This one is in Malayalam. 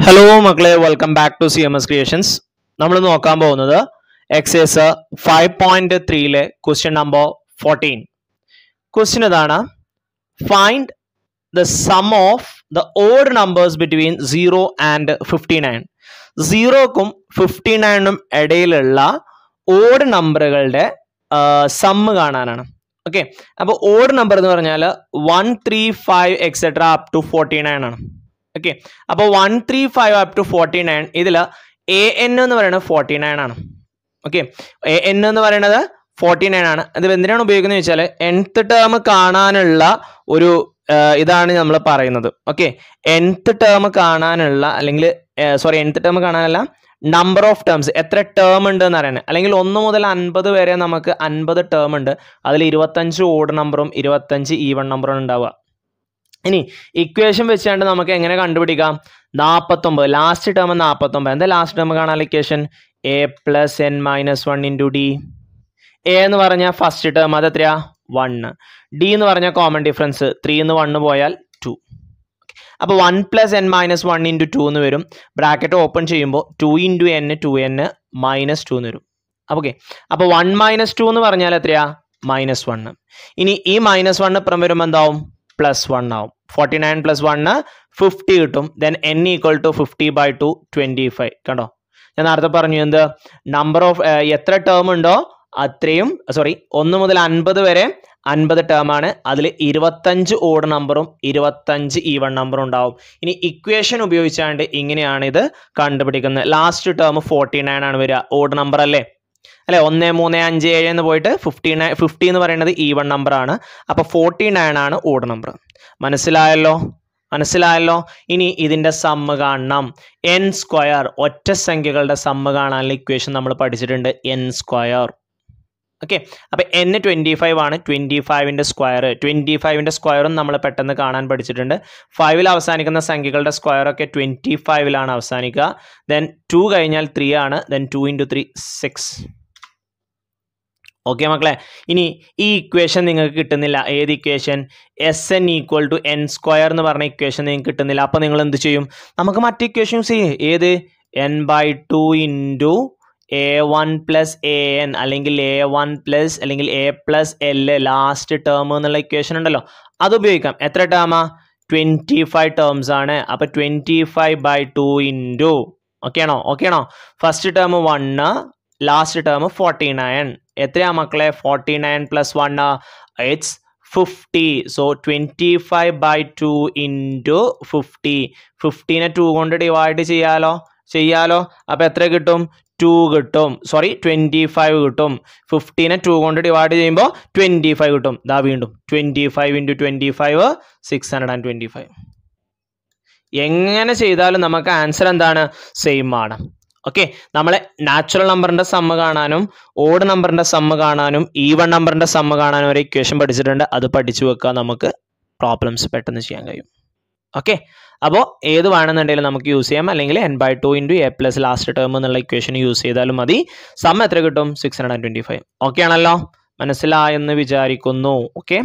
ഹലോ മക്കളെ, welcome back to CMS creations. നമ്മൾ നോക്കാൻ പോകുന്നത് എക്സസൈസ് 5.3 ക്വസ്റ്റ്യൻ നമ്പർ 14. ക്വസ്റ്റ്യൻ ഇതാണ്: find the sum of the odd numbers between 0 and 59. 0ക്കും 59നും ഇടയിലുള്ള ഓഡ് നമ്പറുകളുടെ സമ്മ് കാണാനാണ്. ഓക്കെ, അപ്പോൾ ഓഡ് നമ്പർ എന്ന് പറഞ്ഞാൽ 1, 3, 5 എക്സെട്ര അപ് ടു 49 ആണ്. ഓക്കെ, അപ്പോൾ 1, 3, 5 അപ് ടു 49 ഇതിൽ AN എന്ന് പറയുന്നത് 49 ആണ്. ഓക്കെ, AN എന്ന് പറയുന്നത് 49 ആണ്. ഇത് എന്തിനാണ് ഉപയോഗിക്കുന്നത് വെച്ചാൽ nth ടേം കാണാനുള്ള ഒരു ഇതാണ് നമ്മൾ പറയുന്നത്. ഓക്കെ, nth ടേം കാണാനുള്ള അല്ലെങ്കിൽ nth ടേം കാണാനല്ല, നമ്പർ ഓഫ് ടേംസ് എത്ര ടേം ഉണ്ട് എന്ന് അറിയണം. അല്ലെങ്കിൽ 1 മുതൽ 50 വരെ നമുക്ക് 50 ടേം ഉണ്ട്. അതിൽ 25 ഓഡ് നമ്പറും 25 ഈവൺ നമ്പറും ഉണ്ടാവുക. ഇനി ഇക്വേഷൻ വെച്ചാണ്ട് നമുക്ക് എങ്ങനെ കണ്ടുപിടിക്കാം? 49 ലാസ്റ്റ് ടേം 49. എന്താ ലാസ്റ്റ് ടേം കാണാൻ equation? A + n-1 × D. A എന്ന് പറഞ്ഞാൽ ഫസ്റ്റ് ടേം, അത് എത്രയാ? 1. D എന്ന് പറഞ്ഞാൽ കോമൺ ഡിഫറൻസ് 3 എന്ന് 1 പോയാൽ 2. അപ്പോൾ 1 + n-1 × 2 എന്ന് വരും. ബ്രാക്കറ്റ് ഓപ്പൺ ചെയ്യുമ്പോൾ 2 × n 2n -2 എന്ന് വരും. ഓക്കെ, അപ്പോൾ 1 - 2 എന്ന് പറഞ്ഞാൽ എത്രയാ? -1. ഇനി ഈ -1 ഇപ്പുറം വരുമ്പോൾ എന്താവും? +1 ആവും. 49 + 1 50 കിട്ടും. Then n = 50/2 25. കണ്ടോ, ഞാൻ നേരത്തെ പറഞ്ഞു എന്ത്? നമ്പർ ഓഫ് എത്ര ടേം ഉണ്ടോ അത്രയും 1 മുതൽ 50 വരെ 50 ടേം ആണ്. അതിൽ 25 ഓഡ് നമ്പറും 25 ഈവൺ നമ്പറും ഉണ്ടാവും. ഇനി ഇക്വേഷൻ ഉപയോഗിച്ചാണ്ട് ഇങ്ങനെയാണ് ഇത് കണ്ടുപിടിക്കുന്നത്. ലാസ്റ്റ് ടേം 49 ആണ് വരിക. ഓഡ് നമ്പർ അല്ലേ? 1, 3, 5, 7 എന്ന് പോയിട്ട് 50 എന്ന് പറയുന്നത് ഈവൺ നമ്പർ ആണ്. അപ്പോൾ 49 ആണ് ഓഡ് നമ്പർ. മനസ്സിലായല്ലോ? ഇനി ഇതിന്റെ സമ്മ് കാണണം. n², ഒറ്റ സംഖ്യകളുടെ സമ്മ് കാണാനുള്ള ഇക്വേഷൻ നമ്മൾ പഠിച്ചിട്ടുണ്ട്, n². ഓക്കെ, അപ്പൊ n 25 ആണ്. 25ന്റെ സ്ക്വയർ, 25ന്റെ സ്ക്വയറും നമ്മൾ പെട്ടെന്ന് കാണാൻ പഠിച്ചിട്ടുണ്ട്. 5ൽ അവസാനിക്കുന്ന സംഖ്യകളുടെ സ്ക്വയർ ഒക്കെ 25ലാണ് അവസാനിക്കുക. ദെൻ 2 കഴിഞ്ഞാൽ 3 ആണ്. ദെൻ 2 × 3 6. ഓക്കെ മക്കളെ, ഇനി ഈ ഇക്വേഷൻ നിങ്ങൾക്ക് കിട്ടുന്നില്ല. ഏത് ഇക്വേഷൻ? Sn = n² എന്ന് പറഞ്ഞ ഇക്വേഷൻ നിങ്ങൾക്ക് കിട്ടുന്നില്ല. അപ്പോൾ നിങ്ങൾ എന്ത് ചെയ്യും? നമുക്ക് മറ്റേ ഇക്വേഷൻ യൂസ് ചെയ്യേ. ഏത്? n/2 × A1 + AN അല്ലെങ്കിൽ A1 + അല്ലെങ്കിൽ A + L ലാസ്റ്റ് ടേം എന്നുള്ള ഇക്വേഷൻ ഉണ്ടല്ലോ, അത് ഉപയോഗിക്കാം. എത്ര ടേമാ? 25 ടേംസ് ആണ്. അപ്പൊ 25/2 ഓക്കെ ആണോ? First term 1, last term 49. എത്രയാ മക്കളെ? 49 + 1 ഇറ്റ്സ് 50. സോ 25/2 × 50. 50നെ 2 കൊണ്ട് ഡിവൈഡ് ചെയ്യാലോ. അപ്പൊ എത്ര കിട്ടും? 2 കിട്ടും. 25 കിട്ടും. 50നെ 2 കൊണ്ട് ഡിവൈഡ് ചെയ്യുമ്പോൾ 25 കിട്ടും. ദാ വീണ്ടും 25 × 25 625. എങ്ങനെ ചെയ്താലും നമുക്ക് ആൻസർ എന്താണ്? സെയിം ആണ്. ഓക്കെ, നമ്മളെ നാച്ചുറൽ നമ്പറിന്റെ സമ്മ് കാണാനും ഓഡ് നമ്പറിന്റെ സമ്മ് കാണാനും ഈവൺ നമ്പറിന്റെ സമ്മ് കാണാനും ഒരു ഇക്വേഷൻ പഠിച്ചിട്ടുണ്ട്. അത് പഠിച്ചു വെക്കുക, നമുക്ക് പ്രോബ്ലംസ് പെട്ടെന്ന് ചെയ്യാൻ കഴിയും. ഓക്കെ, അപ്പോൾ ഏത് വേണമെന്നുണ്ടെങ്കിലും നമുക്ക് യൂസ് ചെയ്യാം. അല്ലെങ്കിൽ n/2 × A + ലാസ്റ്റ് ടേം എന്നുള്ള ഇക്വേഷൻ യൂസ് ചെയ്താലും മതി. സമ്മ് എത്ര കിട്ടും? 625. ഓക്കെ ആണല്ലോ? മനസ്സിലായെന്ന് വിചാരിക്കുന്നു. ഓക്കെ.